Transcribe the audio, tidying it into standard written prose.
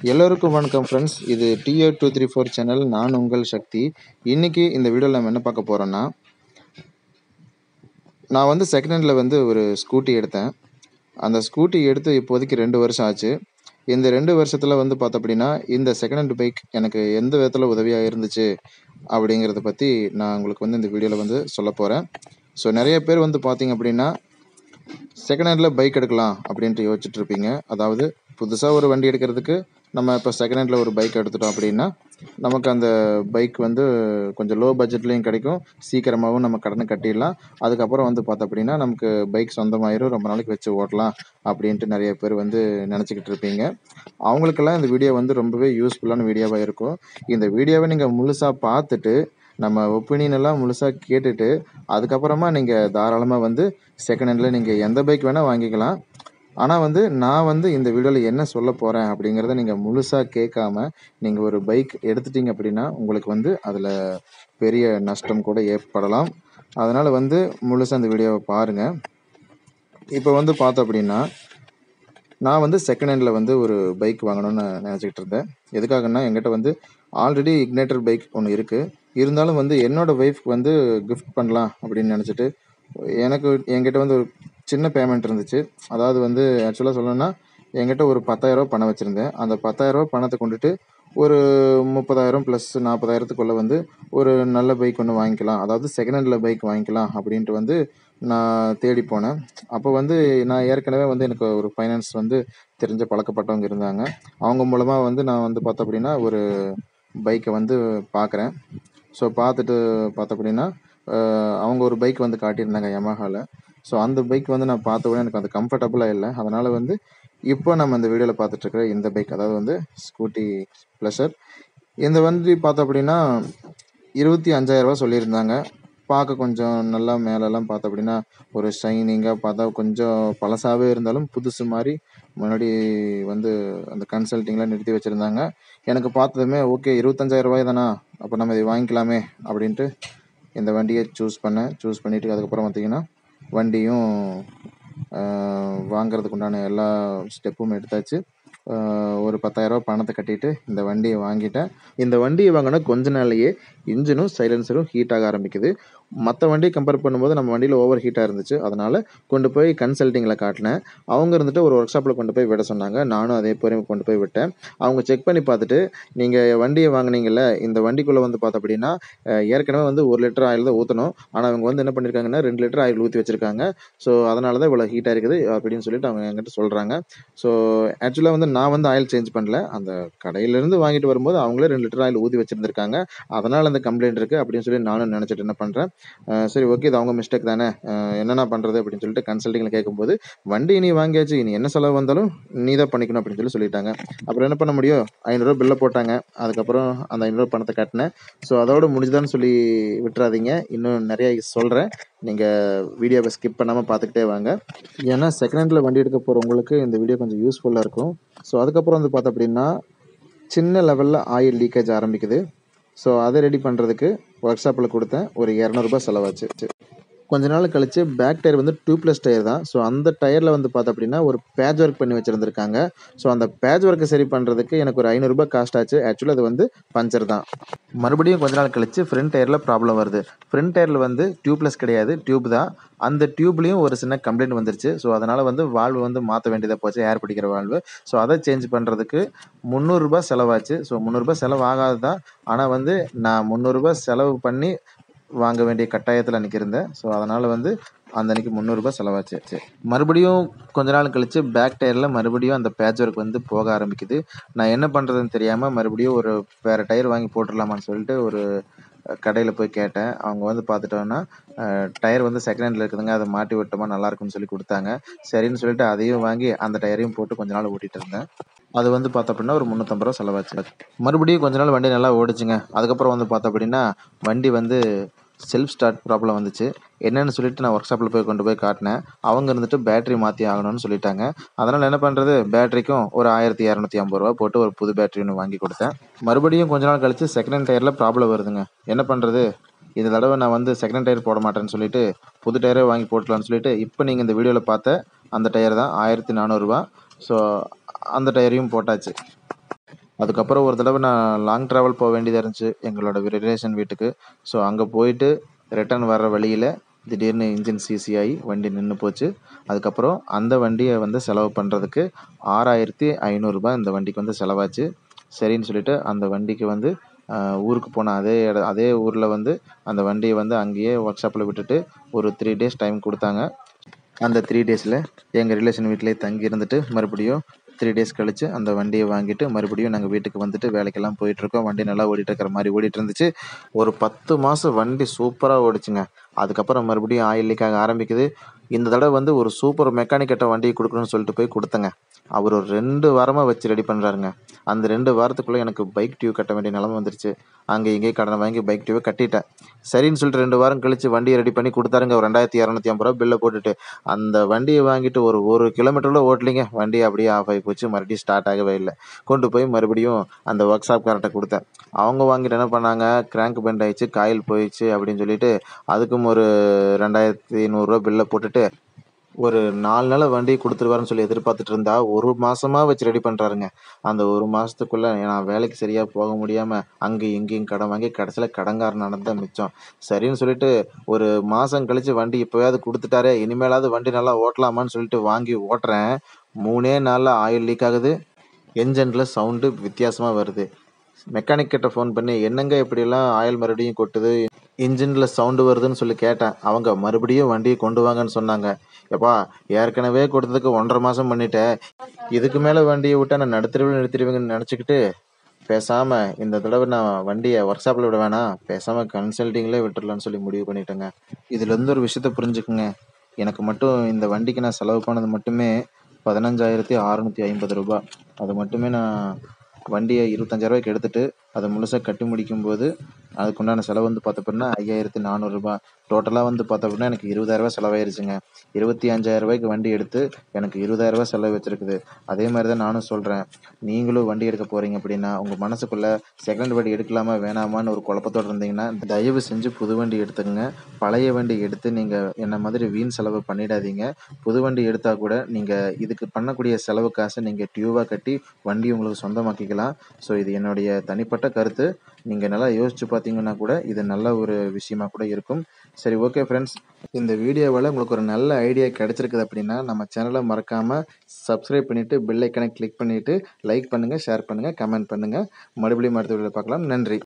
எல்லோருக்கும் வணக்கம் ஃப்ரெண்ட்ஸ். இது TO234 சேனல். நான் உங்கள் சக்தி. இன்னைக்கு இந்த வீடியோவில் நம்ம என்ன பார்க்க போகிறோன்னா, நான் வந்து செகண்ட் ஹேண்டில் வந்து ஒரு ஸ்கூட்டி எடுத்தேன். அந்த ஸ்கூட்டி எடுத்து இப்போதைக்கு 2 வருஷம் ஆச்சு. இந்த 2 வருஷத்தில் வந்து பார்த்தோம் அப்படின்னா, இந்த செகண்ட் ஹேண்ட் பைக் எனக்கு எந்த விதத்தில் உதவியாக இருந்துச்சு அப்படிங்கிறத பற்றி நான் உங்களுக்கு வந்து இந்த வீடியோவில் வந்து சொல்ல போகிறேன். ஸோ நிறைய பேர் வந்து பார்த்தீங்க அப்படின்னா, செகண்ட் ஹேண்டில் பைக் எடுக்கலாம் அப்படின்ட்டு யோசிச்சுட்டு இருப்பீங்க. அதாவது புதுசாக ஒரு வண்டி எடுக்கிறதுக்கு நம்ம இப்போ செகண்ட் ஹேண்டில் ஒரு பைக் எடுத்துட்டோம் அப்படின்னா, நமக்கு அந்த பைக் வந்து கொஞ்சம் லோ பட்ஜெட்லேயும் கிடைக்கும், சீக்கிரமாகவும் நம்ம கடனை கட்டிடலாம். அதுக்கப்புறம் வந்து பார்த்தோம் அப்படின்னா, நமக்கு பைக் சொந்தமாயிரும், ரொம்ப நாளைக்கு வச்சு ஓட்டலாம் அப்படின்ட்டு நிறைய பேர் வந்து நினச்சிக்கிட்டு இருப்பீங்க. அவங்களுக்கெல்லாம் இந்த வீடியோ வந்து ரொம்பவே யூஸ்ஃபுல்லான வீடியோவாக இருக்கும். இந்த வீடியோவை நீங்கள் முழுசாக பார்த்துட்டு, நம்ம ஒப்பீனியன் எல்லாம் முழுசாக கேட்டுட்டு, அதுக்கப்புறமா நீங்கள் தாராளமாக வந்து செகண்ட் ஹேண்டில் நீங்கள் எந்த பைக் வேணால் வாங்கிக்கலாம். ஆனால் வந்து நான் வந்து இந்த வீடியோவில் என்ன சொல்ல போகிறேன் அப்படிங்கிறத நீங்கள் முழுசாக கேட்காம நீங்கள் ஒரு பைக் எடுத்துட்டீங்க அப்படின்னா, உங்களுக்கு வந்து அதில் பெரிய நஷ்டம் கூட ஏற்படலாம். அதனால் வந்து முழுசாக அந்த வீடியோவை பாருங்கள். இப்போ வந்து பார்த்தோம் அப்படின்னா, நான் வந்து செகண்ட் ஹேண்டில் வந்து ஒரு பைக் வாங்கணும்னு நினச்சிக்கிட்டு இருந்தேன். எதுக்காகன்னா, என்கிட்ட வந்து ஆல்ரெடி இக்னைட்டர் பைக் ஒன்று இருக்குது. இருந்தாலும் வந்து என்னோடய ஒய்ஃப்க்கு வந்து கிஃப்ட் பண்ணலாம் அப்படின்னு நினச்சிட்டு, என்கிட்ட வந்து ஒரு சின்ன பேமெண்ட் இருந்துச்சு. அதாவது வந்து ஆக்சுவலாக சொல்லணும்னா, என்கிட்ட ஒரு ரூ. 10,000 பணம் வச்சுருந்தேன். அந்த ரூ. 10,000 பணத்தை கொண்டுட்டு ஒரு 30,000 ப்ளஸ் 40,000த்துக்குள்ளே வந்து ஒரு நல்ல பைக் ஒன்று வாங்கிக்கலாம். அதாவது செகண்ட் ஹேண்டில் பைக் வாங்கிக்கலாம் அப்படின்ட்டு வந்து நான் தேடி போனேன். அப்போ வந்து நான் ஏற்கனவே வந்து எனக்கு ஒரு ஃபைனான்ஸ் வந்து தெரிஞ்ச பழக்கப்பட்டவங்க இருந்தாங்க. அவங்க மூலமாக வந்து நான் வந்து பார்த்தோம் அப்படின்னா, ஒரு பைக்கை வந்து பார்க்குறேன். ஸோ பார்த்துட்டு பார்த்தோம் அப்படின்னா, அவங்க ஒரு பைக் வந்து காட்டியிருந்தாங்க யமஹாவில். ஸோ அந்த பைக் வந்து நான் பார்த்த உடனே எனக்கு அது கம்ஃபர்டபுளாக இல்லை. அதனால் வந்து இப்போ நம்ம இந்த வீடியோவில் பார்த்துட்ருக்கிற இந்த பைக், அதாவது வந்து ஸ்கூட்டி ப்ளஸர். இந்த வண்டி பார்த்தோம் அப்படின்னா ரூ. 25,000 சொல்லியிருந்தாங்க. பார்க்க கொஞ்சம் நல்லா மேலெல்லாம் பார்த்தோம் அப்படின்னா ஒரு ஷைனிங்காக பார்த்தா கொஞ்சம் பழசாகவே இருந்தாலும் புதுசு மாதிரி முன்னாடி வந்து அந்த கன்சல்ட்டிங்லாம் நிறுத்தி வச்சுருந்தாங்க. எனக்கு பார்த்ததுமே ஓகே, ரூ. 25,000 தானா, அப்போ நம்ம இதை வாங்கிக்கலாமே அப்படின்ட்டு இந்த வண்டியை சூஸ் பண்ணிவிட்டு அதுக்கப்புறம் பார்த்தீங்கன்னா வண்டியும் வாங்கிறதுக்கு உண்டான எல்லா ஸ்டெப்பும் எடுத்தாச்சு. ஒரு ரூ. 10,000 பணத்தை கட்டிட்டு இந்த வண்டியை வாங்கிட்டேன். இந்த வண்டியை வாங்கினா கொஞ்ச நாள்லயே இன்ஜினும் சைலன்சரும் ஹீட் ஆக ஆரம்பிக்குது. மற்ற வண்டியை கம்பேர் பண்ணும்போது நம்ம வண்டியில் ஓவர் ஹீட்டாக இருந்துச்சு. அதனால் கொண்டு போய் கன்சல்ட்டிங்கில் காட்டினேன். அவங்க இருந்துட்டு ஒரு ஒர்க் ஷாப்பில் கொண்டு போய் விட சொன்னாங்க. நானும் அதே போல கொண்டு போய் விட்டேன். அவங்க செக் பண்ணி பார்த்துட்டு, நீங்கள் வண்டியை வாங்கினீங்கல்ல, இந்த வண்டிக்குள்ளே வந்து பார்த்தோம் அப்படின்னா ஏற்கனவே வந்து 1 லிட்டர் ஆயில் தான் ஊற்றணும். ஆனால் அவங்க வந்து என்ன பண்ணியிருக்காங்கன்னா 2 லிட்டர் ஆயில் ஊற்றி வச்சுருக்காங்க. ஸோ அதனால தான் இவ்வளோ ஹீட்டாக இருக்குது அப்படின்னு சொல்லிட்டு அவங்க என்கிட்ட சொல்கிறாங்க. ஸோ ஆக்சுவலாக வந்து நான் வந்து ஆயில் சேஞ்ச் பண்ணல. அந்த கடையிலேருந்து வாங்கிட்டு வரும்போது அவங்களே 2 லிட்டர் ஆயில் ஊற்றி வச்சுருந்துருக்காங்க. அதனால் அந்த கம்ப்ளைண்ட் இருக்குது அப்படின்னு சொல்லி நானும் நினச்சிட்டு என்ன பண்ணுறேன், சரி ஓகே, இது அவங்க மிஸ்டேக் தானே, என்னண்ணா பண்ணுறது அப்படின்னு சொல்லிட்டு கன்சல்ட்டிங்கில் கேட்கும்போது, வண்டி நீ வாங்கியாச்சு, இனி என்ன செலவு வந்தாலும் நீ தான் பண்ணிக்கணும் அப்படின்னு சொல்லிட்டாங்க. அப்புறம் என்ன பண்ண முடியும், ரூ. 500 பில்லை போட்டாங்க. அதுக்கப்புறம் அந்த ரூ. 500 பணத்தை கட்டினேன். ஸோ அதோட முடிஞ்சுதான்னு சொல்லி விட்டுறாதீங்க. இன்னும் நிறைய சொல்கிறேன். நீங்கள் வீடியோவை ஸ்கிப் பண்ணாமல் பார்த்துக்கிட்டே வாங்க. ஏன்னா செகண்ட் ஹேண்டில் வண்டி எடுக்க போகிறவங்களுக்கு இந்த வீடியோ கொஞ்சம் யூஸ்ஃபுல்லாக இருக்கும். ஸோ அதுக்கப்புறம் வந்து பார்த்தோம் அப்படின்னா, சின்ன லெவலில் ஆயில் லீக்கேஜ் ஆரம்பிக்குது. ஸோ அதை ரெடி பண்ணுறதுக்கு ஒர்க் ஷாப்பில் கொடுத்தேன். ஒரு ரூ. 200 செலவாச்சு. கொஞ்ச நாள் கழிச்சு பேக் டயர் வந்து டியூப்லெஸ் டயர் தான். ஸோ அந்த டயரில் வந்து பார்த்தோம் அப்படின்னா ஒரு பேட்ச் ஒர்க் பண்ணி வச்சுருந்துருக்காங்க. ஸோ அந்த பேட்ச் ஒர்க்கை சரி பண்ணுறதுக்கு எனக்கு ஒரு ரூ. 500 காஸ்ட் ஆச்சு. ஆக்சுவலாக அது வந்து பஞ்சர் தான். மறுபடியும் கொஞ்ச நாள் கழிச்சு ஃப்ரண்ட் டயரில் ப்ராப்ளம் வருது. ஃப்ரண்ட் டயரில் வந்து டியூப்லெஸ் கிடையாது, டியூப் தான். அந்த டியூப்லேயும் ஒரு சின்ன கம்ப்ளைண்ட் வந்துருச்சு. ஸோ அதனால் வந்து வால்வு வந்து மாற்ற வேண்டியதாக போச்சு, ஏர் பிடிக்கிற வால்வு. ஸோ அதை சேஞ்ச் பண்ணுறதுக்கு ரூ. 300 செலவாச்சு. ஸோ ரூ. 300 செலவு ஆகாது தான். ஆனால் வந்து நான் ரூ. 300 செலவு பண்ணி வாங்க வேண்டிய கட்டாயத்தில் அன்றைக்கி இருந்தேன். ஸோ அதனால் வந்து அந்த அன்றைக்கி ரூ. 300 செலவாச்சு. மறுபடியும் கொஞ்ச நாள் கழித்து பேக் டயரில் மறுபடியும் அந்த பேட்ச் ஒர்க் வந்து போக ஆரம்பிக்குது. நான் என்ன பண்ணுறதுன்னு தெரியாமல் மறுபடியும் ஒரு வேறு டயர் வாங்கி போட்டுடலாமான்னு சொல்லிட்டு ஒரு கடையில் போய் கேட்டேன். அவங்க வந்து பார்த்துட்டோன்னா டயர் வந்து செகண்ட் ஹேண்டில் இருக்குதுங்க, அதை மாட்டி விட்டோமா நல்லாயிருக்குன்னு சொல்லி கொடுத்தாங்க. சரின்னு சொல்லிட்டு அதையும் வாங்கி அந்த டயரையும் போட்டு கொஞ்ச நாள் ஓட்டிகிட்டு இருந்தேன். அது வந்து பார்த்தோம் அப்படின்னா ஒரு ரூ. 350 செலவாச்சு. மறுபடியும் கொஞ்ச நாள் வண்டி நல்லா ஓடுச்சுங்க. அதுக்கப்புறம் வந்து பார்த்தோம் அப்படின்னா வண்டி வந்து செல்ஃப் ஸ்டார்ட் ப்ராப்ளம் வந்துச்சு. என்னென்னு சொல்லிட்டு நான் ஒர்க் ஷாப்பில் போய் கொண்டு போய் காட்டினேன். அவங்க இருந்துட்டு பேட்டரி மாற்றி ஆகணும்னு சொல்லிட்டாங்க. அதனால் என்ன பண்ணுறது, பேட்டரிக்கும் ஒரு ரூ. 1,250 போட்டு ஒரு புது பேட்டரி ஒன்று வாங்கி கொடுத்தேன். மறுபடியும் கொஞ்ச நாள் கழித்து செகண்ட் ஹேண்ட் டயரில் ப்ராப்ளம் வருதுங்க. என்ன பண்ணுறது, இந்த தடவை நான் வந்து செகண்ட் ஹேண்ட் டயர் போட மாட்டேன்னு சொல்லிட்டு புது டயரே வாங்கி போட்டுக்கலான்னு சொல்லிட்டு இப்போ நீங்கள் இந்த வீடியோவில் பார்த்த அந்த டயர் தான் ரூ. 1,400. ஸோ அந்த டயரையும் போட்டாச்சு. அதுக்கப்புறம் ஒரு தடவ நான் லாங் ட்ராவல் போ வேண்டியதா இருந்துச்சு, எங்களோட ரிலேஷன் வீட்டுக்கு. ஸோ அங்க போயிட்டு ரிட்டர்ன் வர்ற வழியில திடீர்னு இன்ஜின் சீசி ஆயி வண்டி நின்னு போச்சு. அதுக்கப்புறம் அந்த வண்டிய வந்து செலவு பண்றதுக்கு ரூ. 6,500 இந்த வண்டிக்கு வந்து செலவாச்சு. சரின்னு சொல்லிட்டு அந்த வண்டிக்கு வந்து அ ஊருக்கு போன அதே ஊர்ல வந்து அந்த வண்டிய வந்து அங்கேயே ஒர்க் ஷாப்ல விட்டுட்டு ஒரு 3 டேஸ் டைம் குடுத்தாங்க. அந்த 3 டேஸ்ல எங்க ரிலேஷன் வீட்லயே தங்கி இருந்துட்டு, மறுபடியும் 3 டேஸ் கழிச்சு அந்த வண்டிய வாங்கிட்டு, மறுபடியும் நாங்க வீட்டுக்கு வந்துட்டு வேலைக்கெல்லாம் போயிட்டுருக்கோம். வண்டி நல்லா ஓடிட்டு இருக்கிற மாரி ஓடிட்டு இருந்துச்சு. ஒரு 10 மாசம் வண்டி சூப்பரா ஓடுச்சுங்க. அதுக்கப்புறம் மறுபடியும் ஆயில் லீக் ஆக ஆரம்பிக்குது. இந்த தடவ வந்து ஒரு சூப்பர் மெக்கானிக் கிட்ட வண்டிய குடுக்கணும்னு சொல்லிட்டு போய் குடுத்தேங்க. அவரு ஒரு 2 வாரமா வச்சு ரெடி பண்றாருங்க. அந்த 2 வாரத்துக்குள்ள எனக்கு பைக் டியூ கட்ட வேண்டிய நிலைமை வந்துருச்சு. அங்க இங்கேயும் கடன வாங்கி பைக் டியூவ கட்டிட்டேன். சரின்னு சொல்லிட்டு 2 வாரம் கழிச்சு வண்டிய ரெடி பண்ணி குடுத்தாருங்க. ஒரு ரூ. 2,250 பில்ல போட்டுட்டு. அந்த வண்டிய வாங்கிட்டு ஒரு 1 கிலோமீட்டர் கூட ஓட்டலீங்க. வண்டி அப்படியே ஆஃப் ஆயி போச்சு. மறுபடியும் ஸ்டார்ட் ஆகவே இல்ல. கொண்டு போய் மறுபடியும் அந்த ஒர்க் ஷாப்காரர்ட்ட குடுத்தேன். அவங்க வாங்கிட்டு என்ன பண்ணாங்க, கிராங்க் பெண்ட் ஆயிடுச்சு, காயில் போயிடுச்சு அப்படின்னு சொல்லிட்டு, அதுக்கும் ஒரு ரூ. 2,800 பில்ல போட்டுட்டு, ஒரு 4 நாள்ல வண்டிய குடுத்துருவாருன்னு சொல்லி எதிர்பார்த்துட்டு இருந்தா, 1 மாசமா வச்சு ரெடி பண்றாருங்க. அந்த 1 மாசத்துக்குள்ள நான் வேலைக்கு சரியா போக முடியாம, அங்கேயும் இங்கேயும் கடன் வாங்கி கடைசியில கடன்காரனானது தான் மிச்சம். சரின்னு சொல்லிட்டு, ஒரு மாசம் கழிச்சு வண்டி இப்பயாவது குடுத்துட்டாரே, இனிமேலாவது வண்டி நல்லா ஓட்டலாமான்னு சொல்லிட்டு வாங்கி ஓட்டுறேன். 3 நாள்ல ஆயில் லீக் ஆகுது. என்ஜின்ல சவுண்டு வித்தியாசமா வருது. மெக்கானிக் கிட்ட ஃபோன் பண்ணி, "என்னங்க இப்படியெல்லாம் ஆயில் மறுபடியும் கொட்டுது? இன்ஜின்ல சவுண்ட் வருதுன்னு" சொல்லி கேட்டேன். அவங்க மறுபடியும் வண்டிய கொண்டு வாங்கன்னு சொன்னாங்க. "எப்பா ஏற்கனவே கொடுத்ததுக்கு 1 1/2 மாசம் பண்ணிட்ட. இதுக்கு மேல வண்டிய விட்டா நான் நடுத்தெருவுல நிறுத்திருவீங்கன்னு நெனச்சுக்கிட்டு, பேசாம இந்த தடவ நான் வண்டிய ஒர்க் ஷாப்ல விட வேணாம். பேசாம கன்சல்டிங்லயே விட்டுறலாம்ன்னு சொல்லி முடிவு பண்ணிட்டேங்க." இதுலருந்து ஒரு விஷயத்த புரிஞ்சுக்கங்க. எனக்கு மட்டும் இந்த வண்டிக்கு நான் செலவு பண்ணது மட்டுமே ரூ. 15,650. அது மட்டுமே நான் வண்டிய ரூ. 25,000க்கு எடுத்துட்டு, அத முழுசா கட்டி முடிக்கும்போது, அதுக்குண்டான செலவு வந்து பாத்த அப்படின்னா ரூ. 5,400. டோட்டலா வந்து பாத்தோம் அப்படின்னா எனக்கு ரூ. 20,000 செலவாயிருச்சுங்க. ரூ. 25,000க்கு வண்டி எடுத்து, எனக்கு ரூ. 20,000 செலவு வச்சிருக்குது. அதே மாரி தான் நானும் சொல்றேன். நீங்களும் வண்டி எடுக்க போறீங்க அப்படின்னா, உங்க மனசுக்குள்ள செகண்ட் வண்டி எடுக்கலாமா, வேணாமான்னு ஒரு குழப்பத்தோட இருந்தீங்கன்னா, தயவு செஞ்சு புது வண்டி எடுத்துக்கங்க. பழைய வண்டி எடுத்து நீங்க என்ன மாதிரி வீண் செலவு பண்ணிடாதீங்க. புது வண்டி எடுத்தா கூட, நீங்க இதுக்கு பண்ணக்கூடிய செலவு காச நீங்க டியூவா கட்டி வண்டி உங்களுக்கு சொந்தமாக்கிக்கலாம். ஸோ இது என்னுடைய தனிப்பட்ட கருத்து. நீங்க நல்லா யோசிச்சு பார்த்தீங்கன்னா கூட, இது நல்ல ஒரு விஷயமா கூட இருக்கும். சரி, ஓகே ஃப்ரெண்ட்ஸ். இந்த வீடியோவால உங்களுக்கு ஒரு நல்ல ஐடியா கிடைச்சிருக்குது அப்படின்னா, நம்ம சேனல மறக்காம சப்ஸ்கிரைப் பண்ணிட்டு, பெல் ஐகான கிளிக் பண்ணிட்டு, லைக் பண்ணுங்க, ஷேர் பண்ணுங்க, கமெண்ட் பண்ணுங்க. மறுபடியும் அடுத்த வீடியோல பார்க்கலாம். நன்றி.